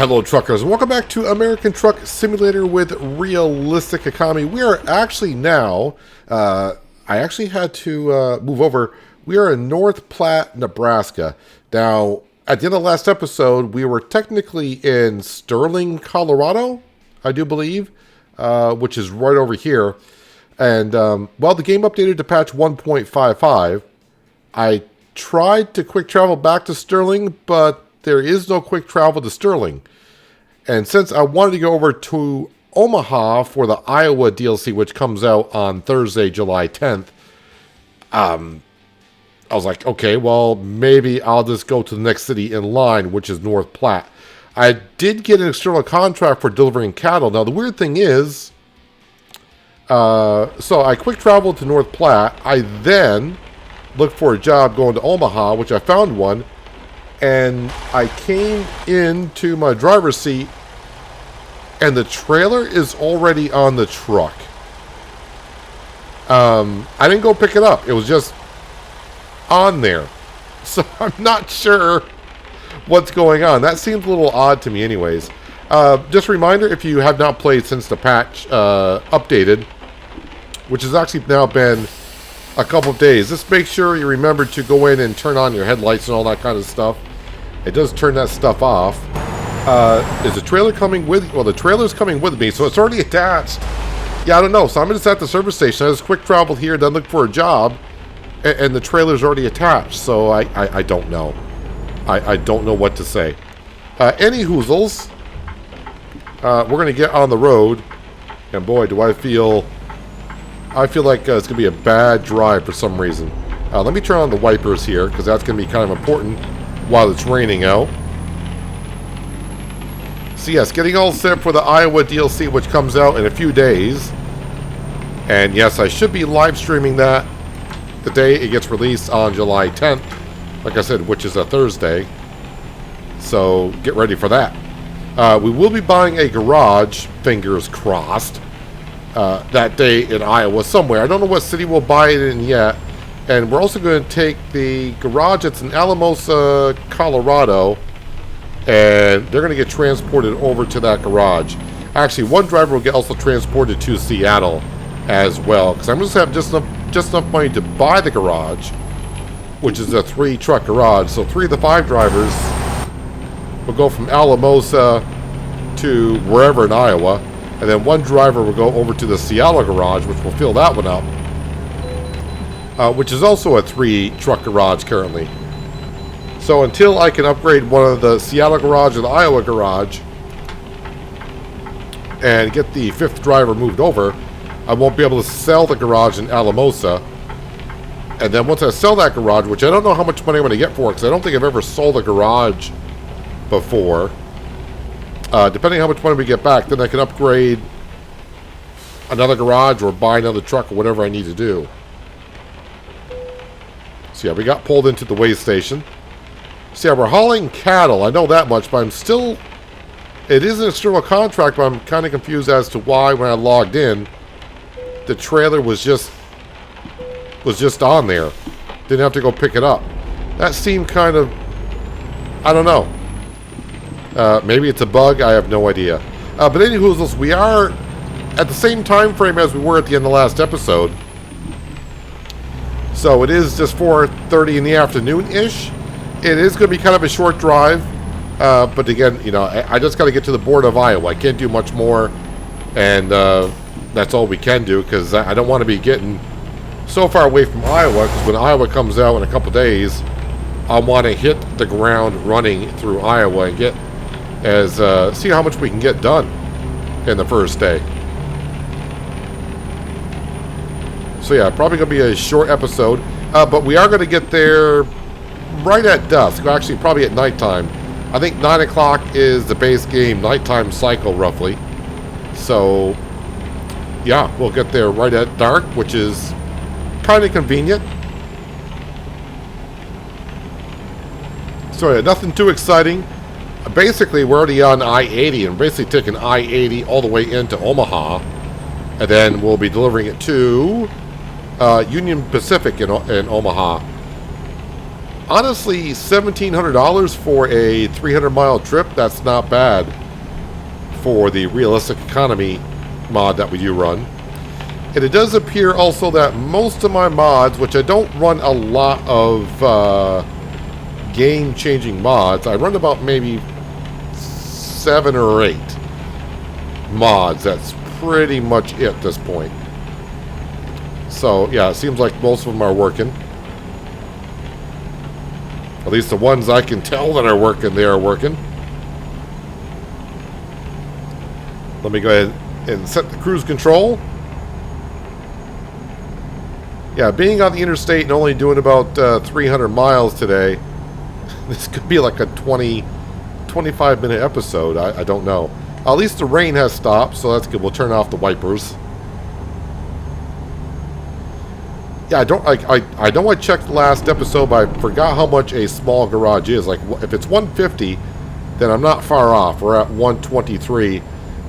Hello, truckers, and welcome back to American Truck Simulator with Realistic Economy. We are actually now, I actually had to move over. We are in North Platte, Nebraska. Now, at the end of the last episode, we were technically in Sterling, Colorado, I do believe, which is right over here. And, well, the game updated to patch 1.55. I tried to quick travel back to Sterling, but there is no quick travel to Sterling. And since I wanted to go over to Omaha for the Iowa DLC, which comes out on Thursday, July 10th, I was like, okay, well, maybe I'll just go to the next city in line, which is North Platte. I did get an external contract for delivering cattle. Now, the weird thing is, so I quick traveled to North Platte. I then looked for a job going to Omaha, which I found one. And I came into my driver's seat, and the trailer is already on the truck. I didn't go pick it up. It was just on there. So I'm not sure what's going on. That seems a little odd to me anyways. Just a reminder, if you have not played since the patch updated, which has actually now been a couple of days, just make sure you remember to go in and turn on your headlights and all that kind of stuff. It does turn that stuff off. Is the trailer coming with... Well, the trailer's coming with me, so it's already attached. Yeah, I don't know. So I'm just at the service station. I just quick traveled here, then looked for a job, and the trailer's already attached. So I don't know. I don't know what to say. Any hoozles, we're going to get on the road. And boy, do I feel... I feel like it's going to be a bad drive for some reason. Let me turn on the wipers here, because that's going to be kind of important while it's raining out. So yes, getting all set for the Iowa DLC, which comes out in a few days. And yes, I should be live streaming that the day it gets released on July 10th. Like I said, which is a Thursday. So get ready for that. We will be buying a garage, fingers crossed, that day in Iowa somewhere. I don't know what city we'll buy it in yet. And we're also going to take the garage that's in Alamosa, Colorado, and they're going to get transported over to that garage. Actually, one driver will get also transported to Seattle as well, because I'm just have just enough money to buy the garage, which is a 3-truck garage. So 3 of the 5 drivers will go from Alamosa to wherever in Iowa, and then one driver will go over to the Seattle garage, which will fill that one up. Which is also a 3-truck garage currently. So until I can upgrade one of the Seattle garage or the Iowa garage and get the 5th driver moved over, I won't be able to sell the garage in Alamosa. And then once I sell that garage, which I don't know how much money I'm going to get for it, because I don't think I've ever sold a garage before. Depending on how much money we get back, then I can upgrade another garage or buy another truck or whatever I need to do. So yeah, we got pulled into the weigh station. So yeah, we're hauling cattle. I know that much, but I'm still... It is an external contract, but I'm kind of confused as to why when I logged in, the trailer was just on there. Didn't have to go pick it up. That seemed kind of... I don't know. Maybe it's a bug. I have no idea. But anywho, we are at the same time frame as we were at the end of the last episode. So it is just 4:30 in the afternoon-ish. It is going to be kind of a short drive. But again, you know, I just got to get to the border of Iowa. I can't do much more. And that's all we can do, because I don't want to be getting so far away from Iowa, because when Iowa comes out in a couple days, I want to hit the ground running through Iowa and get see how much we can get done in the first day. So yeah, probably going to be a short episode, but we are going to get there right at dusk, actually probably at nighttime. I think 9 o'clock is the base game nighttime cycle, roughly. So yeah, we'll get there right at dark, which is kind of convenient. So yeah, nothing too exciting. Basically, we're already on I-80, and basically taking I-80 all the way into Omaha, and then we'll be delivering it to Union Pacific in Omaha. Honestly, $1,700 for a 300-mile trip, that's not bad for the realistic economy mod that we do run. And it does appear also that most of my mods, which I don't run a lot of game-changing mods, I run about maybe 7 or 8 mods. That's pretty much it at this point. So, yeah, it seems like most of them are working. At least the ones I can tell that are working, they are working. Let me go ahead and set the cruise control. Yeah, being on the interstate and only doing about 300 miles today, this could be like a 25-minute episode. I don't know. At least the rain has stopped, so that's good. We'll turn off the wipers. Yeah, I know I checked the last episode, but I forgot how much a small garage is. Like, if it's 150, then I'm not far off. We're at 123,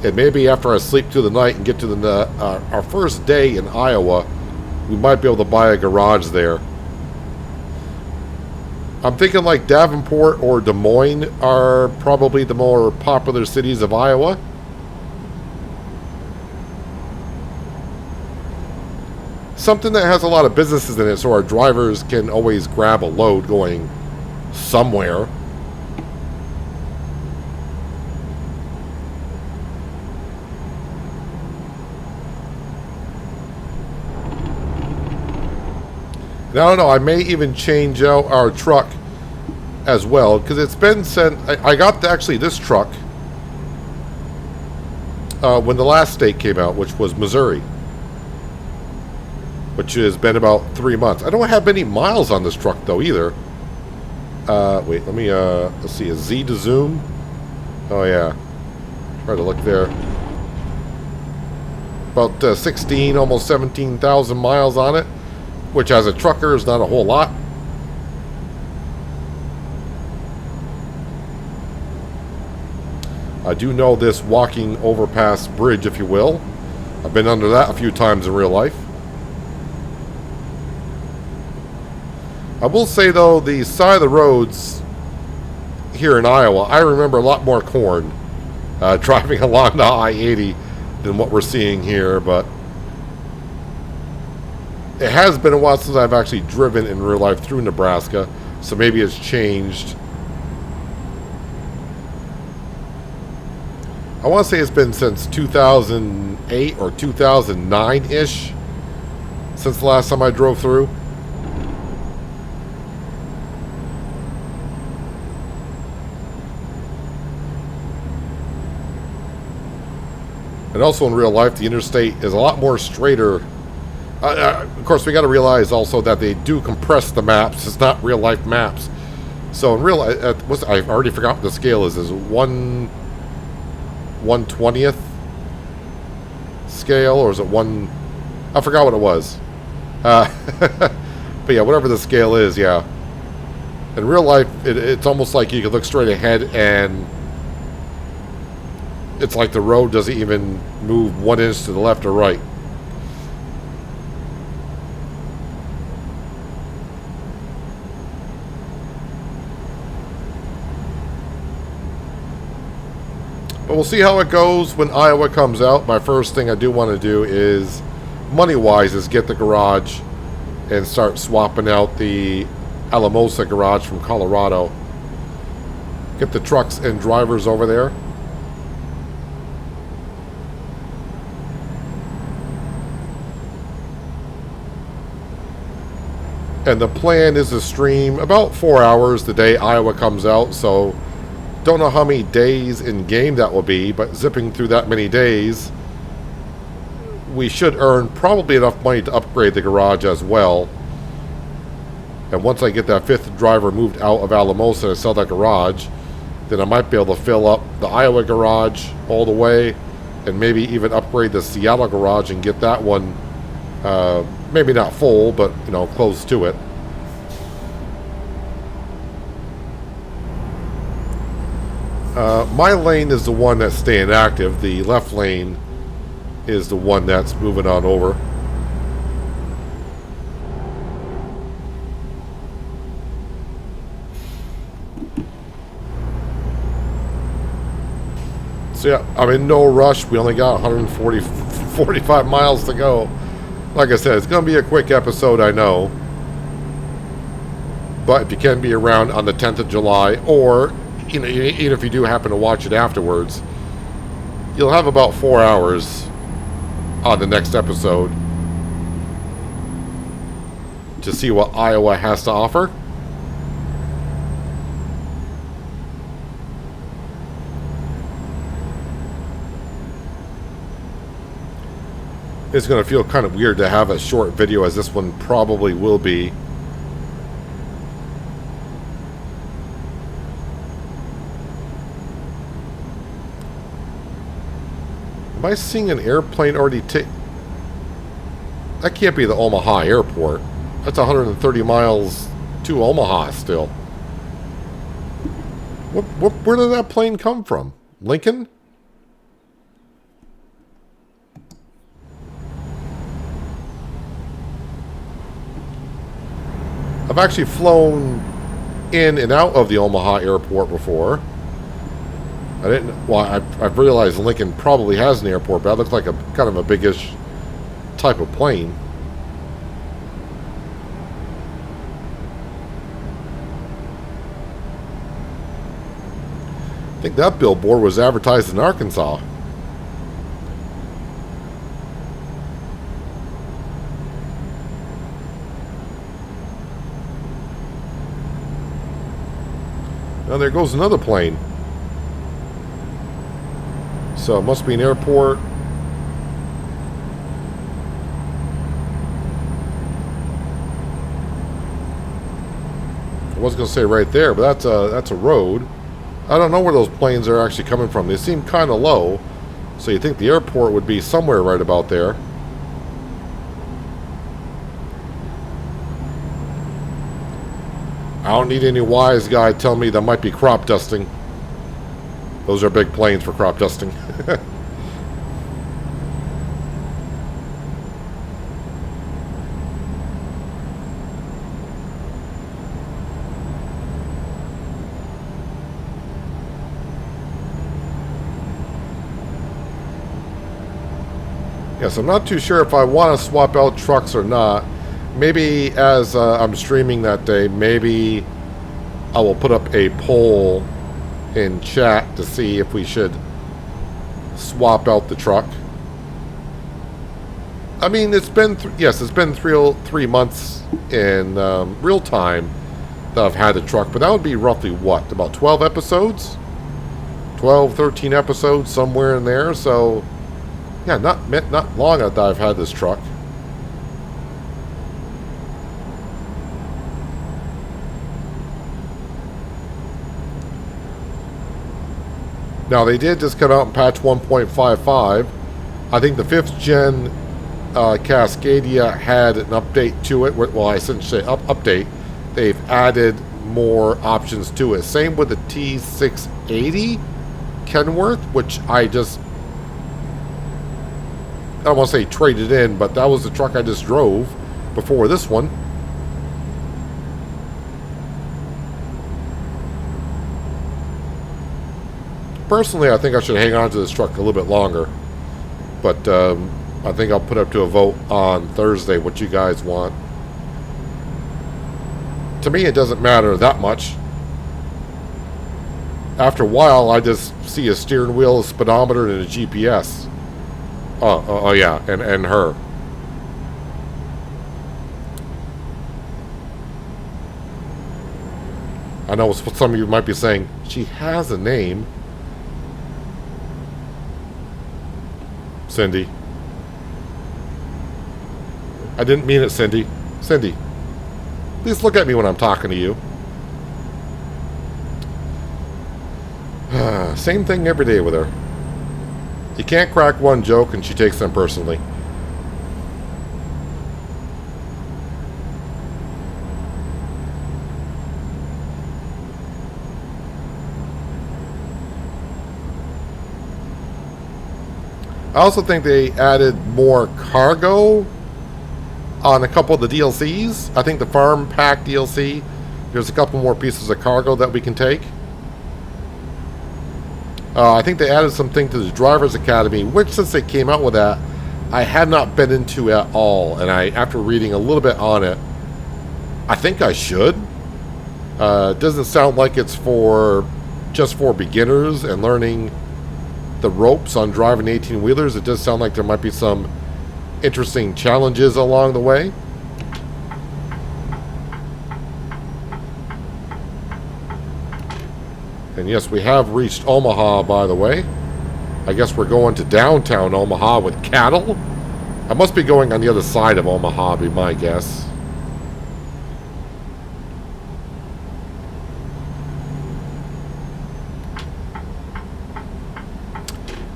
and maybe after I sleep through the night and get to our first day in Iowa, we might be able to buy a garage there. I'm thinking like Davenport or Des Moines are probably the more popular cities of Iowa. Something that has a lot of businesses in it, so our drivers can always grab a load going somewhere. And I don't know, I may even change out our truck as well, because it's been sent. I got actually this truck when the last state came out, which was Missouri, which has been about 3 months. I don't have many miles on this truck though either. Wait, let me let's see, a Z to zoom. Oh yeah, try to look there. About 16, almost 17,000 miles on it, which as a trucker is not a whole lot. I do know this walking overpass bridge, if you will. I've been under that a few times in real life. I will say though, the side of the roads here in Iowa, I remember a lot more corn driving along the I-80 than what we're seeing here, but it has been a while since I've actually driven in real life through Nebraska, so maybe it's changed. I want to say it's been since 2008 or 2009-ish since the last time I drove through. And also in real life, the interstate is a lot more straighter. Of course, we got to realize also that they do compress the maps. It's not real life maps. So in real life, I already forgot what the scale is. Is it 1/20th scale, or is it one? I forgot what it was. But yeah, whatever the scale is, yeah. In real life, it's almost like you can look straight ahead and it's like the road doesn't even move 1 inch to the left or right. But we'll see how it goes when Iowa comes out. My first thing I do want to do is, money-wise, is get the garage and start swapping out the Alamosa garage from Colorado. Get the trucks and drivers over there. And the plan is to stream about 4 hours the day Iowa comes out, so don't know how many days in game that will be, but zipping through that many days, we should earn probably enough money to upgrade the garage as well. And once I get that 5th driver moved out of Alamosa and sell that garage, then I might be able to fill up the Iowa garage all the way, and maybe even upgrade the Seattle garage and get that one maybe not full, but you know, close to it. My lane is the one that's staying active. The left lane is the one that's moving on over. So yeah, I'm in no rush. We only got 45 miles to go. Like I said, it's going to be a quick episode, I know. But if you can be around on the 10th of July, or even if you do happen to watch it afterwards, you'll have about 4 hours on the next episode to see what Iowa has to offer. It's going to feel kind of weird to have a short video, as this one probably will be. Am I seeing an airplane already take... That can't be the Omaha airport. That's 130 miles to Omaha still. Where did that plane come from? Lincoln? I've actually flown in and out of the Omaha airport before. I didn't... Well, I've realized Lincoln probably has an airport, but that looks like a kind of a biggish type of plane. I think that billboard was advertised in Arkansas. Now there goes another plane. So it must be an airport. I was going to say right there, but that's a road. I don't know where those planes are actually coming from. They seem kind of low. So you think the airport would be somewhere right about there. I don't need any wise guy telling me that might be crop dusting. Those are big planes for crop dusting. Yes, I'm not too sure if I want to swap out trucks or not. Maybe as I'm streaming that day, maybe I will put up a poll in chat to see if we should swap out the truck. I mean, it's been it's been 3 months in real time that I've had the truck, but that would be roughly what, about 12 episodes, 12, 13 episodes, somewhere in there. So yeah, not long that I've had this truck. Now, they did just come out in patch 1.55. I think the 5th gen Cascadia had an update to it. Well, I shouldn't say update. They've added more options to it. Same with the T680 Kenworth, which I don't want to say traded in, but that was the truck I just drove before this one. Personally, I think I should hang on to this truck a little bit longer. But I think I'll put up to a vote on Thursday what you guys want. To me, it doesn't matter that much. After a while, I just see a steering wheel, a speedometer, and a GPS. Oh yeah, and her. I know what some of you might be saying. She has a name. Cindy. I didn't mean it, Cindy. Cindy, please look at me when I'm talking to you. Same thing every day with her. You can't crack one joke and she takes them personally. I also think they added more cargo on a couple of the DLCs. I think the Farm Pack DLC, there's a couple more pieces of cargo that we can take. I think they added something to the Drivers Academy, which since they came out with that, I had not been into at all. And after reading a little bit on it, I think I should. It doesn't sound like it's just for beginners and learning the ropes on driving 18-wheelers. It does sound like there might be some interesting challenges along the way. And yes, we have reached Omaha, by the way. I guess we're going to downtown Omaha with cattle. I must be going on the other side of Omaha, be my guess.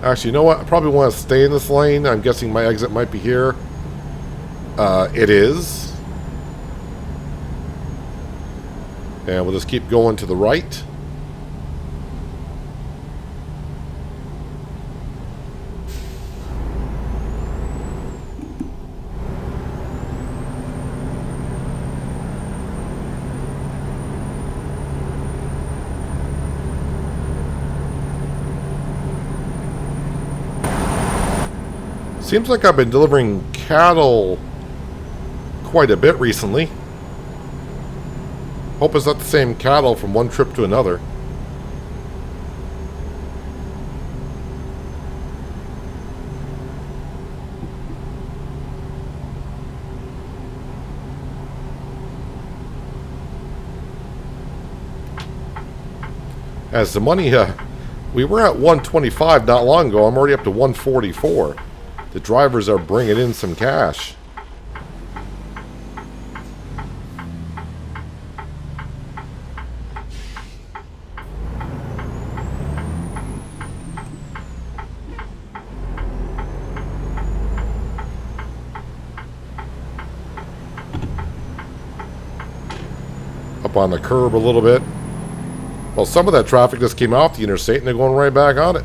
Actually, you know what? I probably want to stay in this lane. I'm guessing my exit might be here. It is. And we'll just keep going to the right. Seems like I've been delivering cattle quite a bit recently. Hope it's not the same cattle from one trip to another. As the money, we were at 125 not long ago. I'm already up to 144. The drivers are bringing in some cash. Up on the curb a little bit. Well, some of that traffic just came off the interstate and they're going right back on it.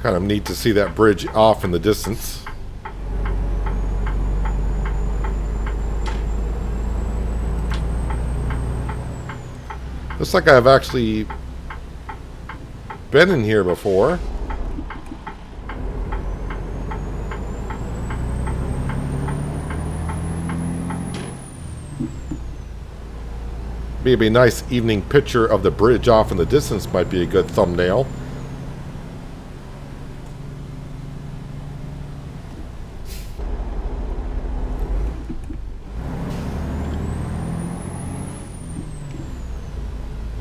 Kind of neat to see that bridge off in the distance. Looks like I've actually been in here before. Maybe a nice evening picture of the bridge off in the distance might be a good thumbnail.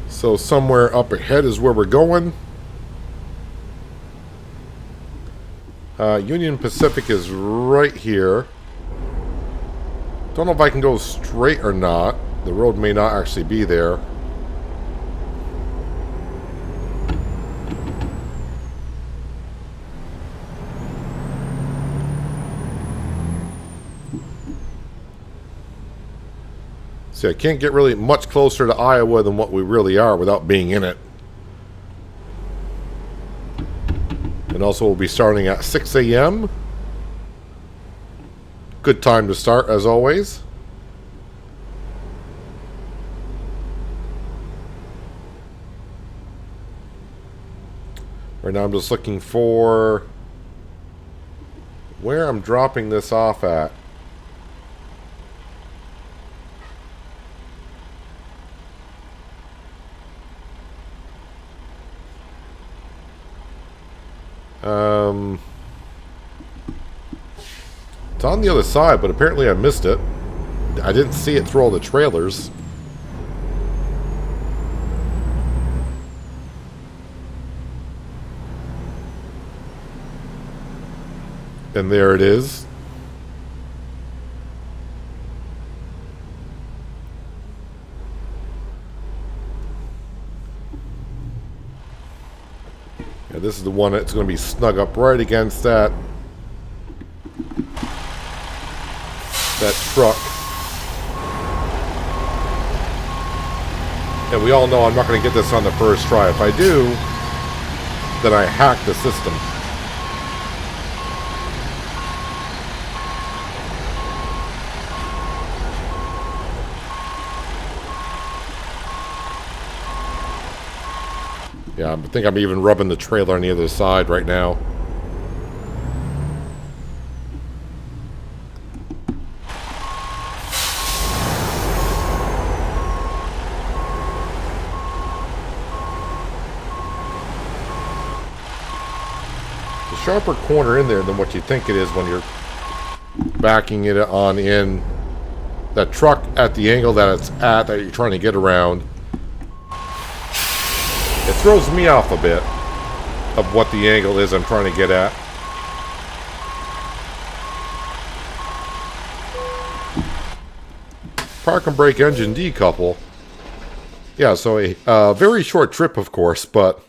So somewhere up ahead is where we're going. Union Pacific is right here. Don't know if I can go straight or not. The road may not actually be there. See, I can't get really much closer to Iowa than what we really are without being in it. And also we'll be starting at 6 a.m. Good time to start, as always. Right now I'm just looking for where I'm dropping this off at. It's on the other side, but apparently I missed it. I didn't see it through all the trailers. And there it is. Yeah, this is the one that's going to be snug up right against that truck. And we all know I'm not going to get this on the first try. If I do, then I hack the system. Yeah, I think I'm even rubbing the trailer on the other side right now. Sharper corner in there than what you think it is when you're backing it on in. That truck at the angle that it's at that you're trying to get around, it throws me off a bit of what the angle is I'm trying to get at. Park and brake engine decouple. Yeah, so a very short trip, of course, but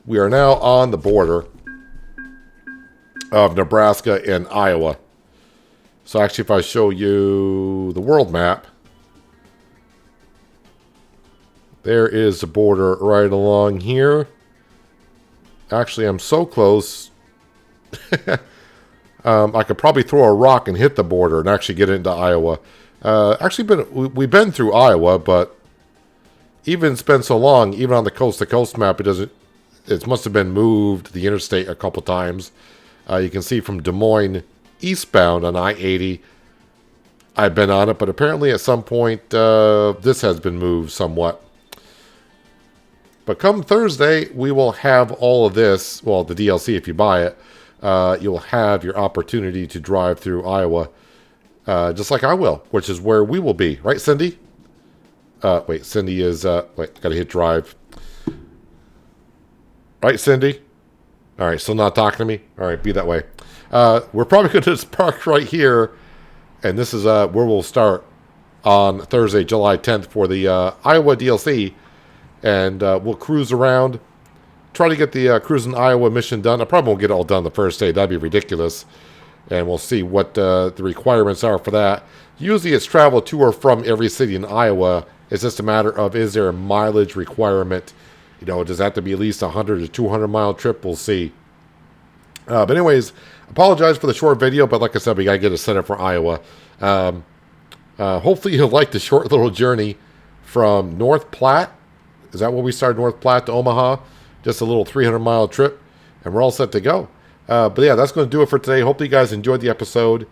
we are now on the border of Nebraska and Iowa. So actually, if I show you the world map, there is the border right along here. Actually, I'm so close. I could probably throw a rock and hit the border and actually get into Iowa. We've been through Iowa, but even it's been so long, even on the coast-to-coast map, it must have been moved, the interstate, a couple times. You can see from Des Moines eastbound on I-80, I've been on it, but apparently at some point this has been moved somewhat. But come Thursday, we will have all of this, well, the DLC if you buy it, you'll have your opportunity to drive through Iowa, just like I will, which is where we will be. Right, Cindy? Wait, Cindy is, gotta hit drive. Right, Cindy? All right, still not talking to me? All right, be that way. We're probably going to just park right here, and this is where we'll start on Thursday, July 10th for the Iowa DLC, and we'll cruise around, try to get the Cruising Iowa mission done. I probably won't get it all done the first day. That'd be ridiculous, and we'll see what the requirements are for that. Usually it's travel to or from every city in Iowa. It's just a matter of, is there a mileage requirement? You know, does that have to be at least a 100 to 200 mile trip? We'll see. But anyways, apologize for the short video, but like I said, we got to get it set up for Iowa. Hopefully you'll like the short little journey from North Platte. Is that where we started, North Platte to Omaha? Just a little 300-mile trip, and we're all set to go. But yeah, that's going to do it for today. Hopefully you guys enjoyed the episode.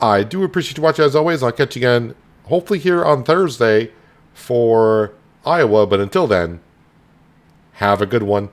I do appreciate you watching as always. I'll catch you again, hopefully here on Thursday for Iowa. But until then, have a good one.